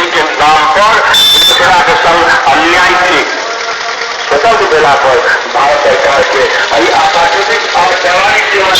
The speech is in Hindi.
राजनीति के नाम पर दूसरा के संग अन्याय थी स्वतंत्र बेला पर भारत सरकार के प्राकृतिक और जवानी जीवन